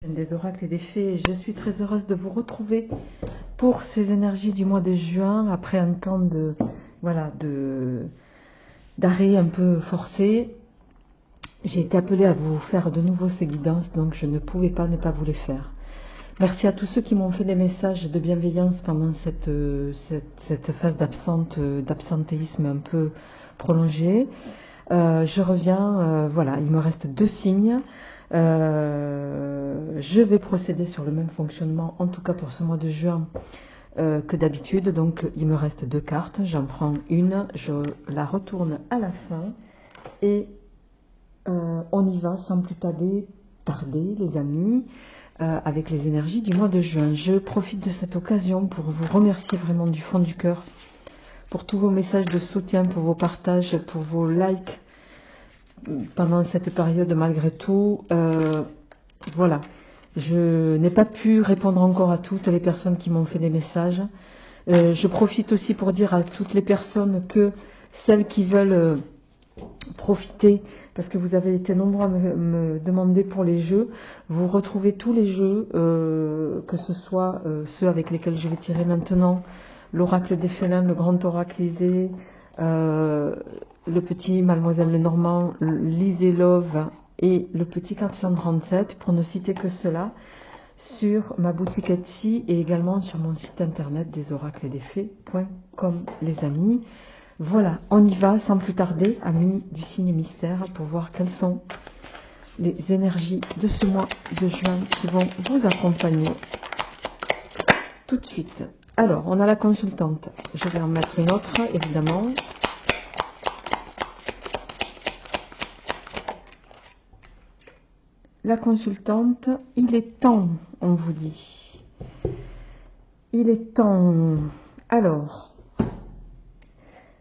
Des oracles et des fées, je suis très heureuse de vous retrouver pour ces énergies du mois de juin, après un temps de voilà d'arrêt un peu forcé. J'ai été appelée à vous faire de nouveau ces guidances, donc je ne pouvais pas ne pas vous les faire. Merci à tous ceux qui m'ont fait des messages de bienveillance pendant cette phase d'absentéisme un peu prolongée. Je reviens, voilà, il me reste 2 signes. Je vais procéder sur le même fonctionnement, en tout cas pour ce mois de juin, que d'habitude. Donc il me reste 2 cartes, j'en prends une, je la retourne à la fin et on y va sans plus tarder les amis, avec les énergies du mois de juin. Je profite de cette occasion pour vous remercier vraiment du fond du cœur pour tous vos messages de soutien, pour vos partages, pour vos likes pendant cette période malgré tout. Voilà, je n'ai pas pu répondre encore à toutes les personnes qui m'ont fait des messages. Je profite aussi pour dire à toutes les personnes que celles qui veulent profiter, parce que vous avez été nombreux à me demander pour les jeux, vous retrouvez tous les jeux, que ce soit ceux avec lesquels je vais tirer maintenant, l'oracle des félins, le grand oracle Lisée, le petit Mademoiselle Lenormand, Lisée Love et le petit 437, pour ne citer que cela, sur ma boutique Etsy et également sur mon site internet desoraclesdesfées.com, les amis. Voilà, on y va sans plus tarder, amis du signe mystère, pour voir quelles sont les énergies de ce mois de juin qui vont vous accompagner tout de suite. Alors, on a la consultante. Je vais en mettre une autre, évidemment. La consultante, il est temps, on vous dit. Il est temps. Alors,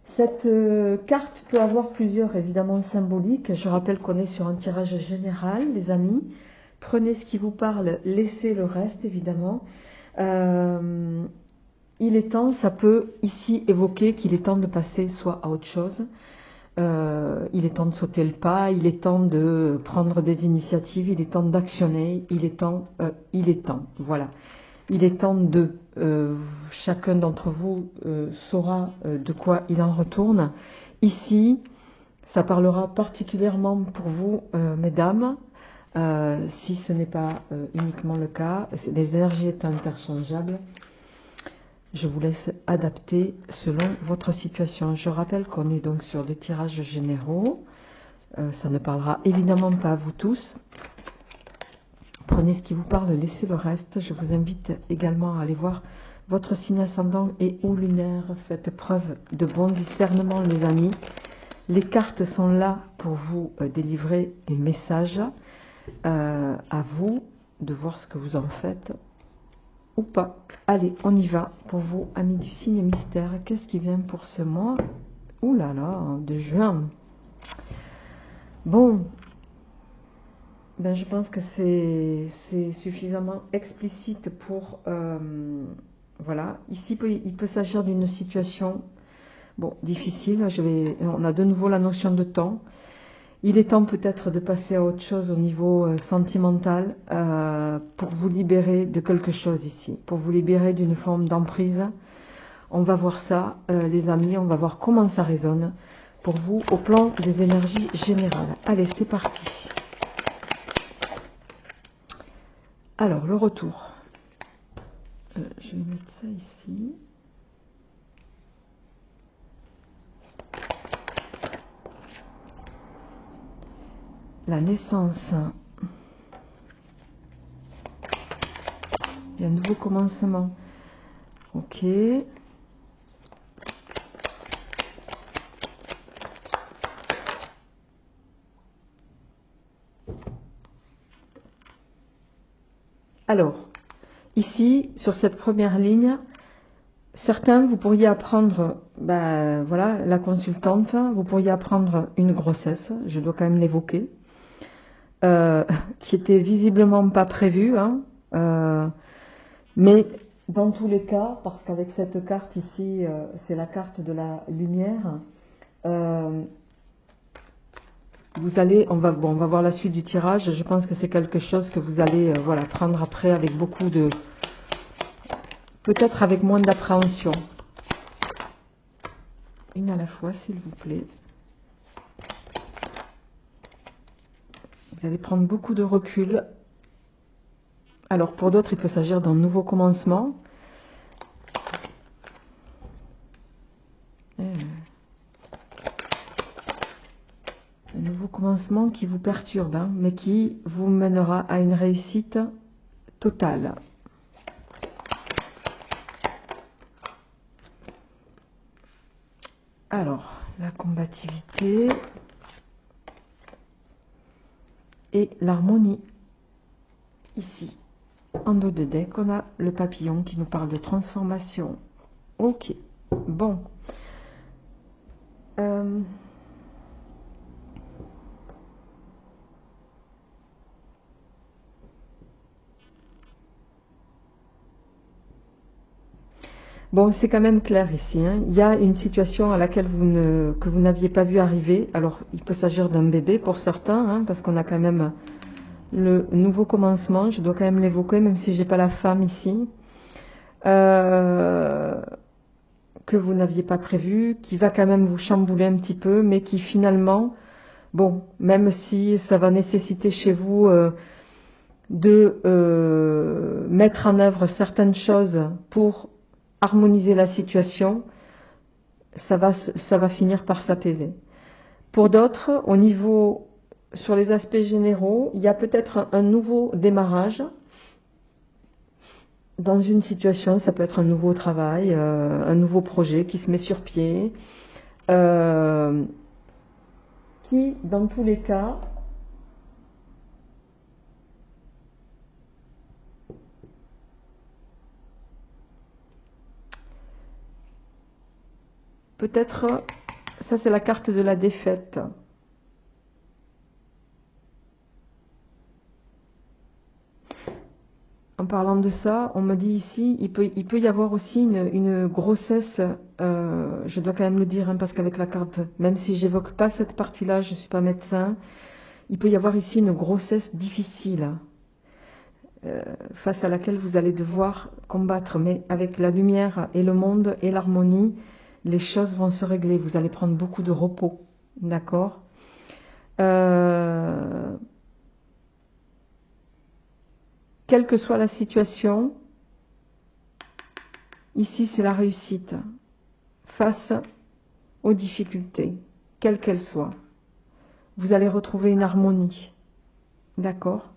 cette carte peut avoir plusieurs, évidemment, symboliques. Je rappelle qu'on est sur un tirage général, les amis. Prenez ce qui vous parle, laissez le reste, évidemment. Il est temps, ça peut ici évoquer qu'il est temps de passer soit à autre chose. Il est temps de sauter le pas, il est temps de prendre des initiatives, il est temps d'actionner, il est temps, voilà. Il est temps de, chacun d'entre vous saura de quoi il en retourne. Ici, ça parlera particulièrement pour vous, mesdames, si ce n'est pas uniquement le cas. Les énergies étant interchangeables, je vous laisse adapter selon votre situation. Je rappelle qu'on est donc sur des tirages généraux. Ça ne parlera évidemment pas à vous tous. Prenez ce qui vous parle, laissez le reste. Je vous invite également à aller voir votre signe ascendant et ou lunaire. Faites preuve de bon discernement, les amis. Les cartes sont là pour vous délivrer des messages. À vous de voir ce que vous en faites ou pas. Allez, on y va pour vous, amis du signe mystère. Qu'est-ce qui vient pour ce mois? Ouh là là, de juin. Bon, ben je pense que c'est suffisamment explicite pour... voilà, ici il peut s'agir d'une situation bon, difficile. On a de nouveau la notion de temps. Il est temps peut-être de passer à autre chose au niveau sentimental pour vous libérer de quelque chose ici, pour vous libérer d'une forme d'emprise. On va voir ça, les amis, on va voir comment ça résonne pour vous au plan des énergies générales. Allez, c'est parti. Alors, le retour. Je vais mettre ça ici. La naissance. Il y a un nouveau commencement. Ok. Alors, ici, sur cette première ligne, certains, vous pourriez apprendre, ben, voilà, la consultante, vous pourriez apprendre une grossesse, je dois quand même l'évoquer, qui était visiblement pas prévue, hein, mais dans tous les cas, parce qu'avec cette carte ici, c'est la carte de la lumière, vous allez, on va voir la suite du tirage. Je pense que c'est quelque chose que vous allez voilà, prendre après avec beaucoup de... Peut-être avec moins d'appréhension. Une à la fois, s'il vous plaît. Vous allez prendre beaucoup de recul. Alors, pour d'autres, il peut s'agir d'un nouveau commencement. Un nouveau commencement qui vous perturbe, hein, mais qui vous mènera à une réussite totale. Alors, la combativité et l'harmonie. Ici, en dos de deck, on a le papillon qui nous parle de transformation. Ok, bon. Bon, c'est quand même clair ici, hein. Il y a une situation à laquelle que vous n'aviez pas vu arriver. Alors, il peut s'agir d'un bébé pour certains, hein, parce qu'on a quand même le nouveau commencement. Je dois quand même l'évoquer, même si j'ai pas la femme ici. Que vous n'aviez pas prévu, qui va quand même vous chambouler un petit peu, mais qui finalement, bon, même si ça va nécessiter chez vous de mettre en œuvre certaines choses pour harmoniser la situation, ça va finir par s'apaiser. Pour d'autres, au niveau, sur les aspects généraux, il y a peut-être un nouveau démarrage dans une situation. Ça peut être un nouveau travail, un nouveau projet qui se met sur pied, qui, dans tous les cas, peut-être, ça c'est la carte de la défaite. En parlant de ça, on me dit ici, il peut y avoir aussi une grossesse, je dois quand même le dire, hein, parce qu'avec la carte, même si j'évoque pas cette partie-là, je ne suis pas médecin, il peut y avoir ici une grossesse difficile, face à laquelle vous allez devoir combattre, mais avec la lumière et le monde et l'harmonie, les choses vont se régler, vous allez prendre beaucoup de repos, d'accord ? Quelle que soit la situation, ici c'est la réussite face aux difficultés, quelles qu'elles soient. Vous allez retrouver une harmonie, d'accord ?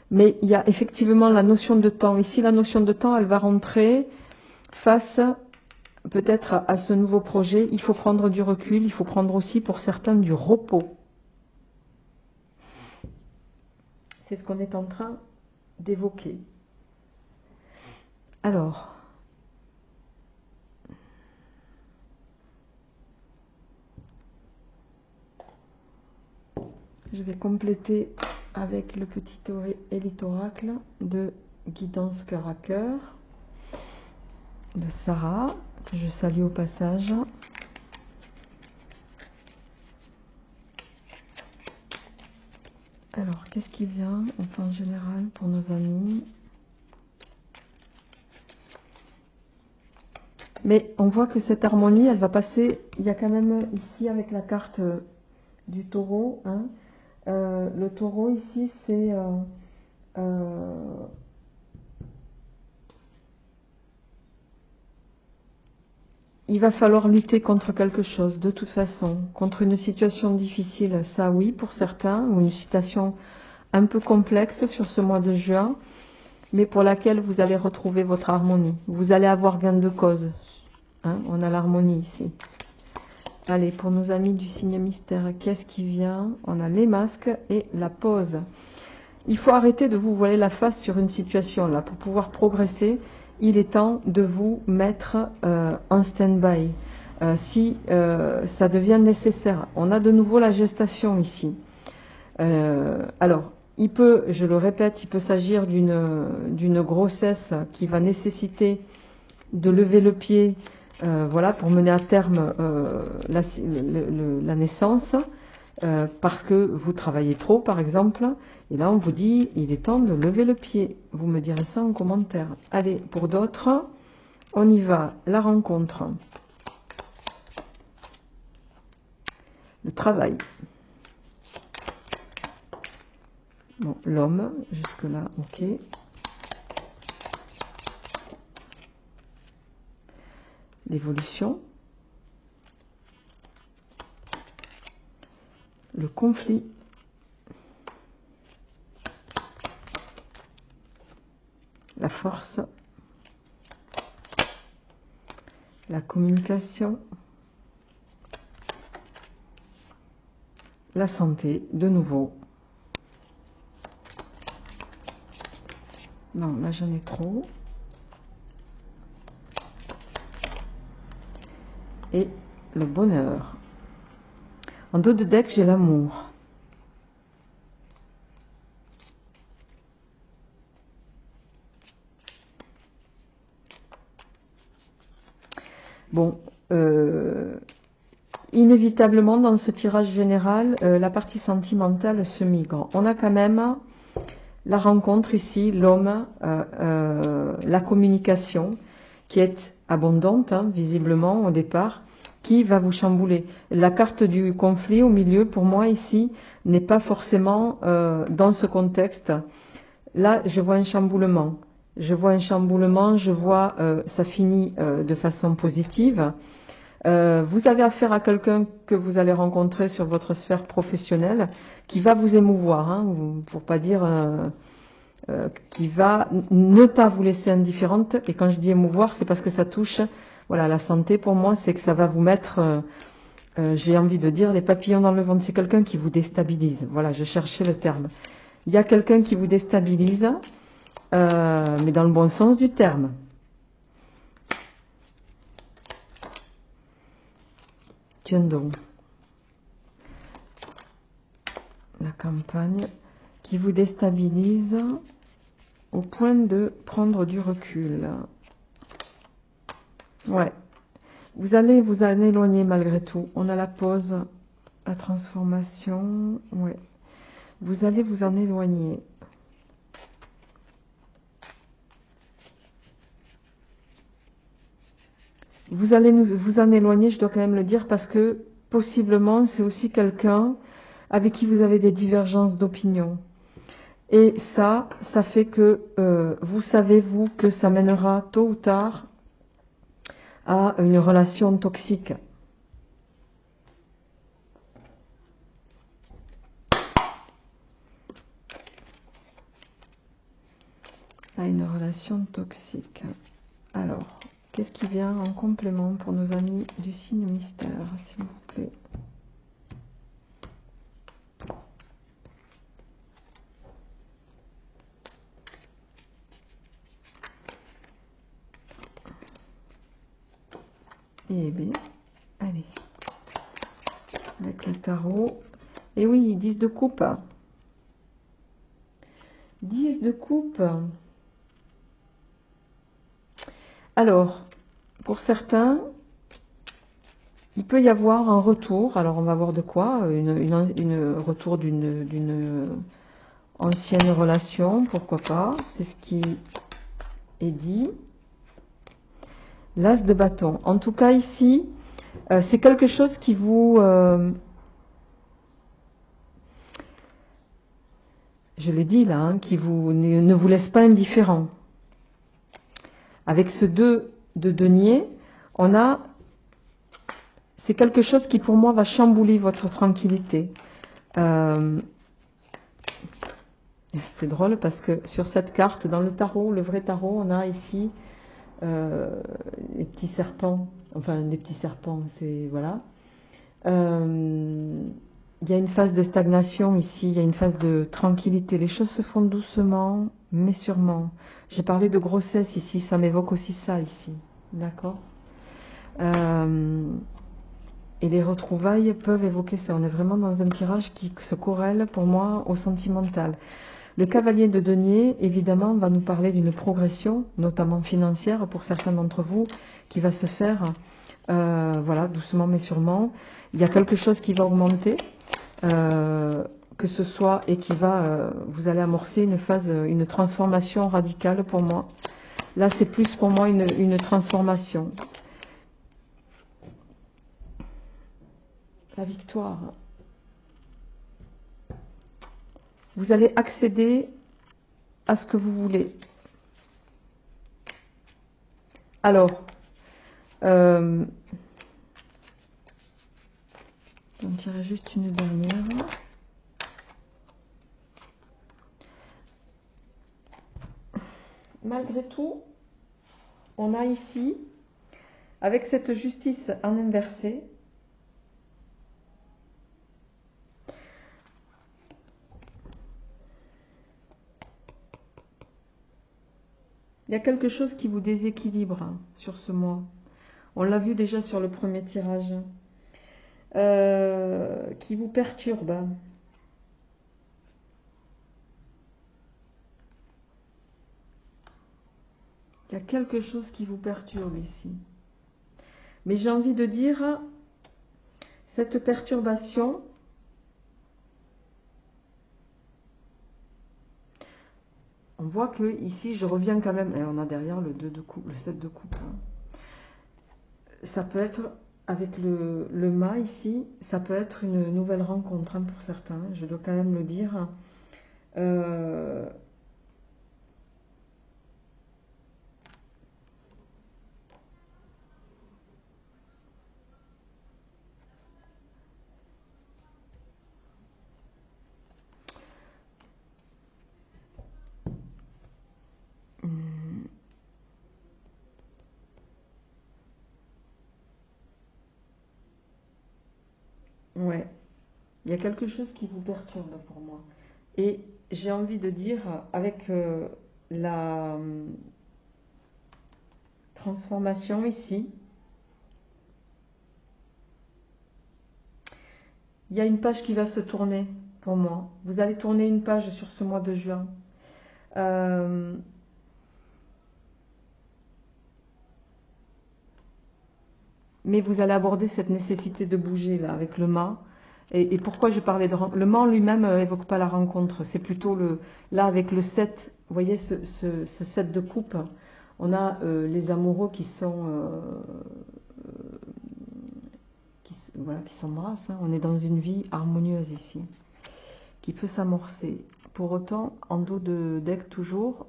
Mais il y a effectivement la notion de temps. Ici, la notion de temps, elle va rentrer face peut-être à ce nouveau projet. Il faut prendre du recul, il faut prendre aussi pour certains du repos. C'est ce qu'on est en train d'évoquer. Alors, je vais compléter avec le petit Élite Oracle de Guidance Cœur à Cœur de Sarah, que je salue au passage. Alors, qu'est-ce qui vient au plan général pour nos amis? Mais on voit que cette harmonie, elle va passer, il y a quand même ici avec la carte du taureau, hein, le taureau ici c'est il va falloir lutter contre quelque chose de toute façon, contre une situation difficile, ça oui pour certains, ou une situation un peu complexe sur ce mois de juin, mais pour laquelle vous allez retrouver votre harmonie. Vous allez avoir gain de cause, hein, on a l'harmonie ici. Allez, pour nos amis du signe mystère, qu'est-ce qui vient? On a les masques et la pause. Il faut arrêter de vous voiler la face sur une situation là. Pour pouvoir progresser, il est temps de vous mettre en stand-by. Si ça devient nécessaire. On a de nouveau la gestation ici. Alors, il peut, je le répète, il peut s'agir d'une grossesse qui va nécessiter de lever le pied, voilà, pour mener à terme la naissance. parce que vous travaillez trop, par exemple, et là on vous dit, il est temps de lever le pied. Vous me direz ça en commentaire. Allez, pour d'autres, on y va. La rencontre. Le travail. Bon, l'homme, jusque-là, ok. L'évolution. Le conflit. La force. La communication. La santé, de nouveau. Non, là j'en ai trop. Et le bonheur. En dos de deck, j'ai l'amour. Bon, inévitablement dans ce tirage général, la partie sentimentale se migre. On a quand même la rencontre ici, l'homme, la communication qui est abondante, hein, visiblement au départ, qui va vous chambouler. La carte du conflit au milieu, pour moi ici, n'est pas forcément dans ce contexte. Là, je vois un chamboulement. Je vois un chamboulement, je vois ça finit de façon positive. Vous avez affaire à quelqu'un que vous allez rencontrer sur votre sphère professionnelle qui va vous émouvoir, hein, pour pas dire qui va ne pas vous laisser indifférente. Et quand je dis émouvoir, c'est parce que ça touche, voilà, la santé pour moi, c'est que ça va vous mettre, j'ai envie de dire, les papillons dans le ventre. C'est quelqu'un qui vous déstabilise. Voilà, je cherchais le terme. Il y a quelqu'un qui vous déstabilise, mais dans le bon sens du terme. Tiens donc. La campagne qui vous déstabilise au point de prendre du recul. Ouais. Vous allez vous en éloigner malgré tout. On a la pause, la transformation. Ouais. Vous allez vous en éloigner. Vous allez vous en éloigner, je dois quand même le dire, parce que possiblement c'est aussi quelqu'un avec qui vous avez des divergences d'opinion. Et ça fait que vous savez, vous, que ça mènera tôt ou tard à une relation toxique. À une relation toxique. Alors, qu'est-ce qui vient en complément pour nos amis du signe mystère, s'il vous plaît? Eh bien, allez, avec le tarot. Et oui, 10 de coupe. 10 de coupe. Alors, pour certains, il peut y avoir un retour. Alors, on va voir de quoi. Une retour d'une ancienne relation, pourquoi pas. C'est ce qui est dit. L'as de bâton. En tout cas, ici, c'est quelque chose qui vous... je l'ai dit là, hein, qui ne vous laisse pas indifférent. Avec ce 2 de denier, on a... C'est quelque chose qui, pour moi, va chambouler votre tranquillité. C'est drôle parce que sur cette carte, dans le tarot, le vrai tarot, on a ici les petits serpents. Enfin, des petits serpents, c'est... Voilà. Il y a une phase de stagnation ici, il y a une phase de tranquillité. Les choses se font doucement, mais sûrement. J'ai parlé de grossesse ici, ça m'évoque aussi ça ici. D'accord ? Et les retrouvailles peuvent évoquer ça. On est vraiment dans un tirage qui se corrèle pour moi au sentimental. Le cavalier de denier, évidemment, va nous parler d'une progression, notamment financière pour certains d'entre vous, qui va se faire, voilà, doucement mais sûrement. Il y a quelque chose qui va augmenter. que ce soit, et qui va, vous allez amorcer une phase, une transformation radicale pour moi. Là, c'est plus pour moi une transformation. La victoire. Vous allez accéder à ce que vous voulez. Alors, j'en tirerai juste une dernière. Malgré tout, on a ici, avec cette justice en inversé, il y a quelque chose qui vous déséquilibre sur ce mois. On l'a vu déjà sur le premier tirage. Qui vous perturbe. Il y a quelque chose qui vous perturbe ici. Mais j'ai envie de dire, cette perturbation, on voit que ici, je reviens quand même, et on a derrière le 2 de coupe, le 7 de coupe. Ça peut être, avec le mât ici, ça peut être une nouvelle rencontre pour certains, je dois quand même le dire. Ouais, il y a quelque chose qui vous perturbe pour moi. Et j'ai envie de dire, avec la transformation ici, il y a une page qui va se tourner pour moi. Vous allez tourner une page sur ce mois de juin. Mais vous allez aborder cette nécessité de bouger là avec le mât. Et pourquoi je parlais de rencontre? Le mât lui-même évoque pas la rencontre. C'est plutôt là avec le 7. Vous voyez ce 7 de coupe. On a les amoureux qui sont voilà, qui s'embrassent. Hein. On est dans une vie harmonieuse ici, qui peut s'amorcer. Pour autant, en dos de deck toujours,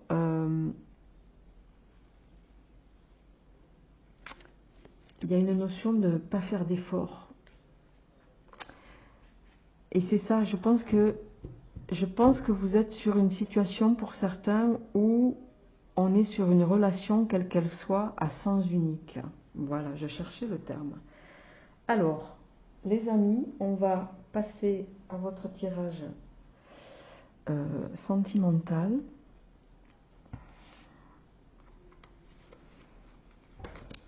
il y a une notion de ne pas faire d'effort. Et c'est ça, je pense que vous êtes sur une situation pour certains où on est sur une relation, quelle qu'elle soit, à sens unique. Voilà, je cherchais le terme. Alors, les amis, on va passer à votre tirage sentimental.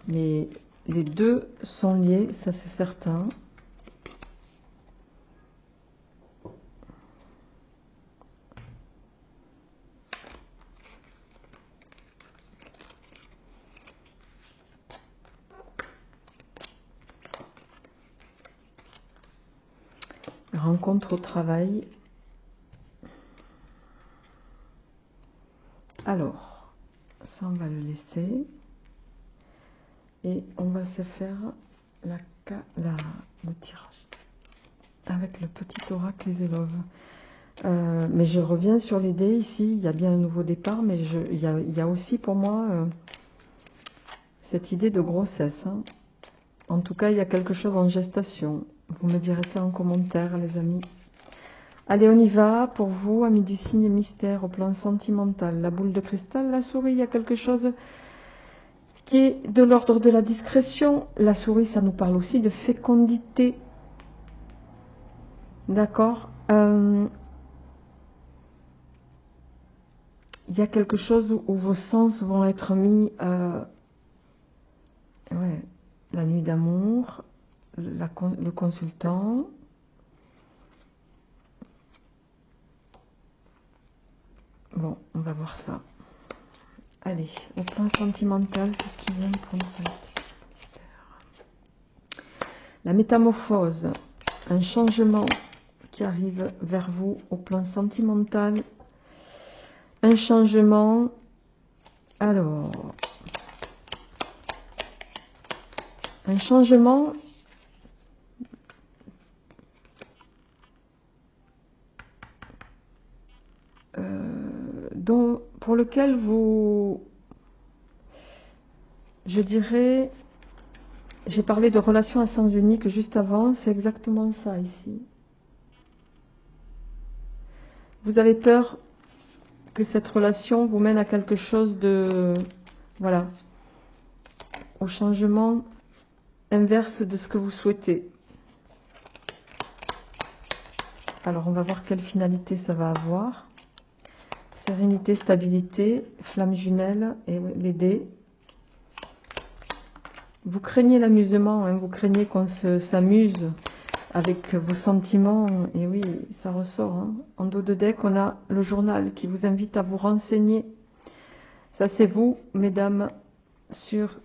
Mais les deux sont liés, ça c'est certain. Rencontre au travail. Alors, ça on va le laisser. Et on va se faire le tirage avec le petit oracle les élèves. Mais je reviens sur les dés ici. Il y a bien un nouveau départ, mais il y a aussi pour moi cette idée de grossesse. Hein. En tout cas, il y a quelque chose en gestation. Vous me direz ça en commentaire, les amis. Allez, on y va. Pour vous, amis du signe mystère, au plan sentimental, la boule de cristal, la souris, il y a quelque chose qui est de l'ordre de la discrétion. La souris, ça nous parle aussi de fécondité. D'accord. Il y a quelque chose où vos sens vont être mis... ouais, la nuit d'amour, le consultant. Bon, on va voir ça. Allez, au plan sentimental, qu'est-ce qui vient pour nous? La métamorphose, un changement qui arrive vers vous au plan sentimental. Un changement. Alors, un changement pour lequel vous, je dirais, j'ai parlé de relation à sens unique juste avant, c'est exactement ça ici. Vous avez peur que cette relation vous mène à quelque chose de, voilà, au changement inverse de ce que vous souhaitez. Alors on va voir quelle finalité ça va avoir. Sérénité, stabilité, flamme jumelle et les dés. Vous craignez l'amusement, hein, vous craignez qu'on s'amuse avec vos sentiments. Et oui, ça ressort. Hein. En dos de deck, on a le journal qui vous invite à vous renseigner. Ça, c'est vous, mesdames, sur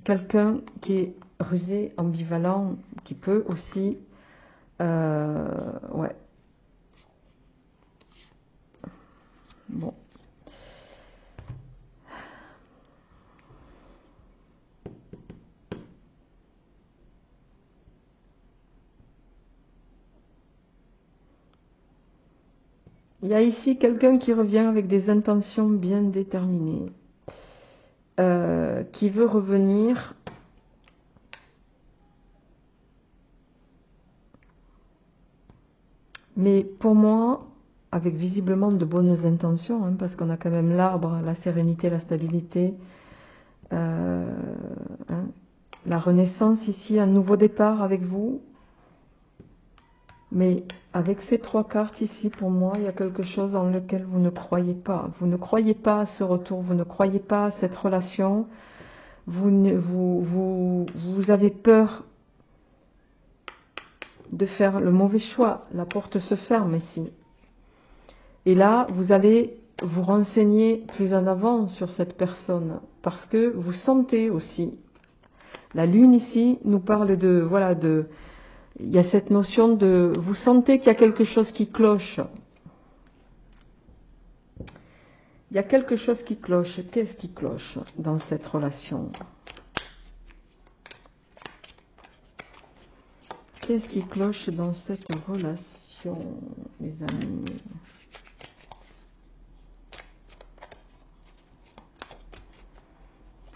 quelqu'un qui est rusé, ambivalent, qui peut aussi... ouais. Bon. Il y a ici quelqu'un qui revient avec des intentions bien déterminées, qui veut revenir mais pour moi, avec visiblement de bonnes intentions, hein, parce qu'on a quand même l'arbre, la sérénité, la stabilité, hein, la renaissance ici, un nouveau départ avec vous. Mais avec ces trois cartes ici, pour moi, il y a quelque chose dans lequel vous ne croyez pas. Vous ne croyez pas à ce retour, vous ne croyez pas à cette relation. Vous avez peur de faire le mauvais choix. La porte se ferme ici. Et là, vous allez vous renseigner plus en avant sur cette personne, parce que vous sentez aussi. La lune ici nous parle de, voilà, il y a cette notion de, vous sentez qu'il y a quelque chose qui cloche. Il y a quelque chose qui cloche. Qu'est-ce qui cloche dans cette relation? Qu'est-ce qui cloche dans cette relation, les amis?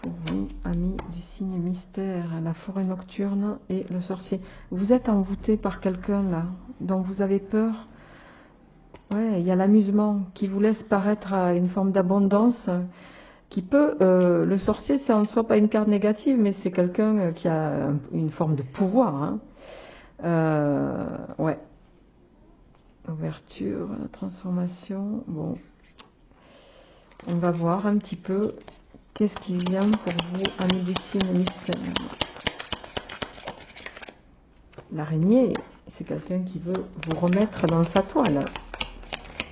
Pour vous, amis du signe mystère, la forêt nocturne et le sorcier. Vous êtes envoûté par quelqu'un là, dont vous avez peur. Ouais, il y a l'amusement qui vous laisse paraître à une forme d'abondance qui peut... le sorcier, c'est en soi pas une carte négative, mais c'est quelqu'un qui a une forme de pouvoir. Hein. Ouais. Ouverture, la transformation. Bon. On va voir un petit peu qu'est-ce qui vient pour vous, amis du signe mystère. L'araignée, c'est quelqu'un qui veut vous remettre dans sa toile.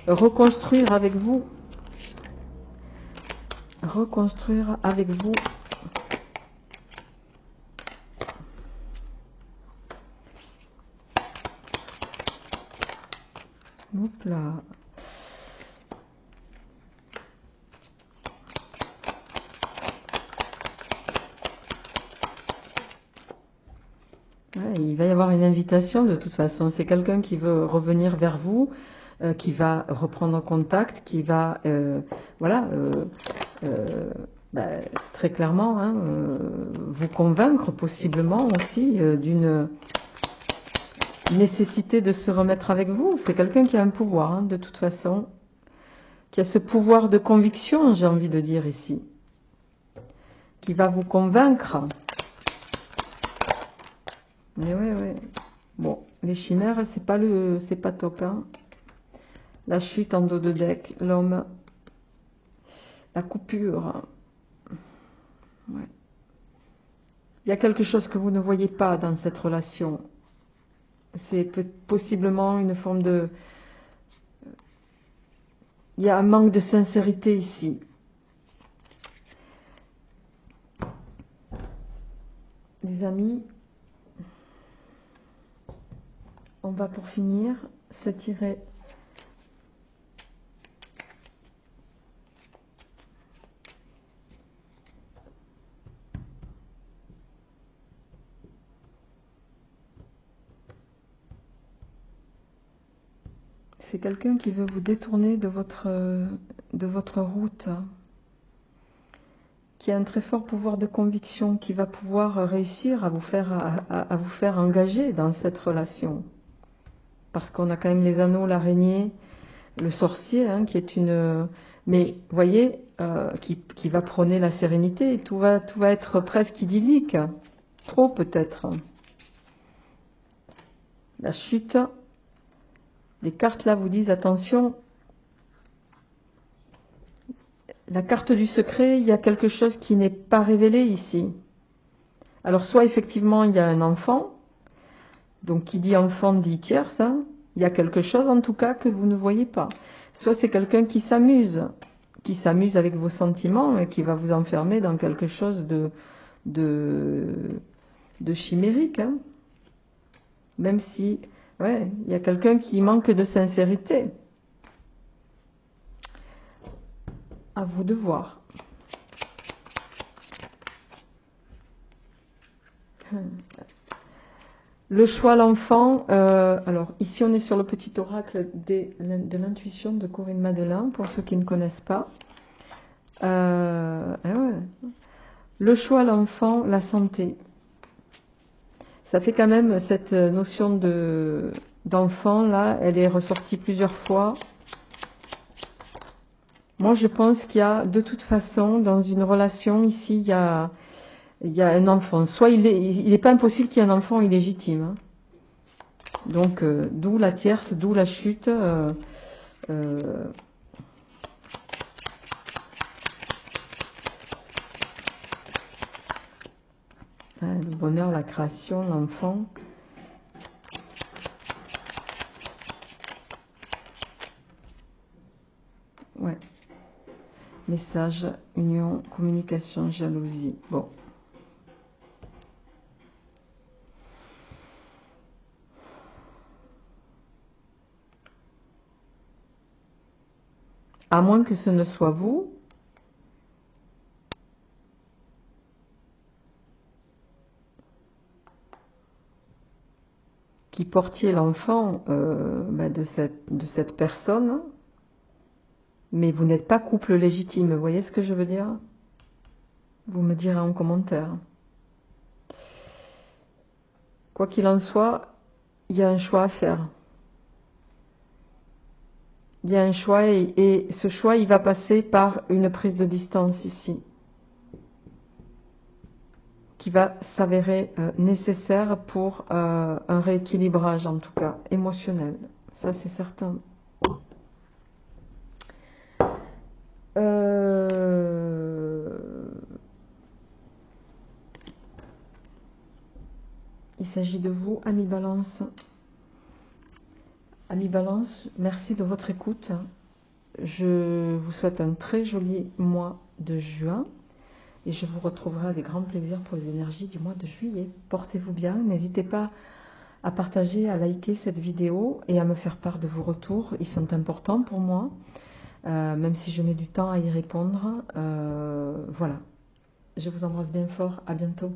Reconstruire avec vous. Reconstruire avec vous. Hop là. Ouais, il va y avoir une invitation de toute façon. C'est quelqu'un qui veut revenir vers vous, qui va reprendre contact, qui va, voilà, bah, très clairement, hein, vous convaincre possiblement aussi d'une nécessité de se remettre avec vous. C'est quelqu'un qui a un pouvoir, hein, de toute façon, qui a ce pouvoir de conviction, j'ai envie de dire ici, qui va vous convaincre. Mais ouais. Bon, les chimères, c'est pas top, hein. La chute en dos de deck, l'homme, la coupure. Ouais. Il y a quelque chose que vous ne voyez pas dans cette relation. C'est possiblement une forme de... Il y a un manque de sincérité ici. Les amis, on va pour finir s'étirer. C'est quelqu'un qui veut vous détourner de votre route, qui a un très fort pouvoir de conviction, qui va pouvoir réussir à vous faire engager dans cette relation. Parce qu'on a quand même les anneaux, l'araignée, le sorcier, hein, qui est une... Mais vous voyez, qui va prôner la sérénité. Tout va être presque idyllique. Trop peut-être. La chute. Les cartes là vous disent attention. La carte du secret, il y a quelque chose qui n'est pas révélé ici. Alors soit effectivement il y a un enfant. Donc qui dit enfant dit tierce. Hein. Il y a quelque chose en tout cas que vous ne voyez pas. Soit c'est quelqu'un qui s'amuse avec vos sentiments et qui va vous enfermer dans quelque chose de chimérique. Hein. Même si, ouais, il y a quelqu'un qui manque de sincérité. À vous de voir. Le choix, l'enfant. Alors, ici, on est sur le petit oracle de l'intuition de Corinne Madelin, pour ceux qui ne connaissent pas. Ouais. Le choix, l'enfant, la santé. Ça fait quand même cette notion d'enfant, là, elle est ressortie plusieurs fois. Moi, je pense qu'il y a, de toute façon, dans une relation, ici, il y a un enfant. Soit il n'est pas impossible qu'il y ait un enfant illégitime. Hein. Donc, d'où la tierce, d'où la chute. Le bonheur, la création, l'enfant. Ouais. Message, union, communication, jalousie. Bon. À moins que ce ne soit vous. Qui portiez l'enfant de cette personne, mais vous n'êtes pas couple légitime. Vous voyez ce que je veux dire? Vous me direz en commentaire. Quoi qu'il en soit, il y a un choix à faire. Il y a un choix et ce choix, il va passer par une prise de distance ici, qui va s'avérer nécessaire pour un rééquilibrage, en tout cas, émotionnel. Ça, c'est certain. Il s'agit de vous, Amis Balance. Amis Balance, merci de votre écoute. Je vous souhaite un très joli mois de juin et je vous retrouverai avec grand plaisir pour les énergies du mois de juillet. Portez-vous bien, n'hésitez pas à partager, à liker cette vidéo et à me faire part de vos retours. Ils sont importants pour moi, même si je mets du temps à y répondre. Voilà, je vous embrasse bien fort, à bientôt.